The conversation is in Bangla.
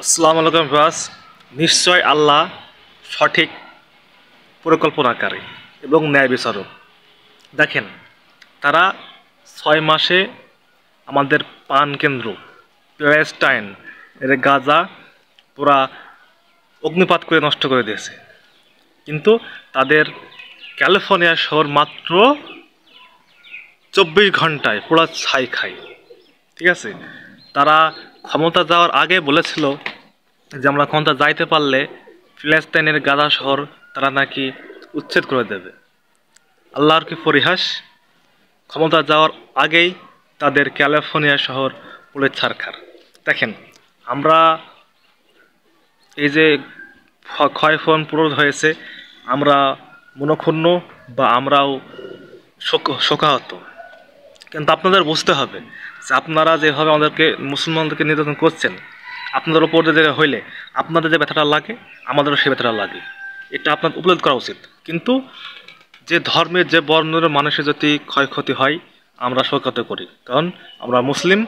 আসসালামু আলাইকুম ভিউয়ার্স। নিশ্চয় আল্লাহ সঠিক পরিকল্পনাকারী এবং ন্যায় বিচারক। দেখেন, তারা ৬ মাসে আমাদের পান কেন্দ্র প্যালেস্টাইন এর গাজা পুরা অগ্নিপাত করে নষ্ট করে দিয়েছে, কিন্তু তাদের ক্যালিফোর্নিয়া শহর মাত্র ২৪ ঘন্টায় পুরা ছাই খায়। ঠিক আছে, তারা ক্ষমতা যাওয়ার আগে বলেছিল যে আমরা ক্ষমতা যাইতে পারলে ফিলিস্তিনের গাজা শহর তারা নাকি উচ্ছেদ করে দেবে। আল্লাহর কি পরিহাস, ক্ষমতা যাওয়ার আগেই তাদের ক্যালিফোর্নিয়া শহর পুড়ে ছারখার। দেখেন, আমরা এই যে ক্ষয়ফলন পূরণ হয়েছে, আমরা মনক্ষুণ্ণ বা আমরাও শোকাহত, কিন্তু আপনাদের বুঝতে হবে যে আপনারা যেভাবে আমাদেরকে মুসলমানদেরকে নির্যাতন করছেন, আপনাদের উপর যে হইলে আপনাদের যে ব্যথাটা লাগে আমাদেরও সে ব্যথাটা লাগে। এটা আপনার উপলব্ধি করা উচিত। কিন্তু যে ধর্মের যে বর্ণের মানুষের যদি ক্ষয়ক্ষতি হয় আমরা শোকাহত করি, কারণ আমরা মুসলিম,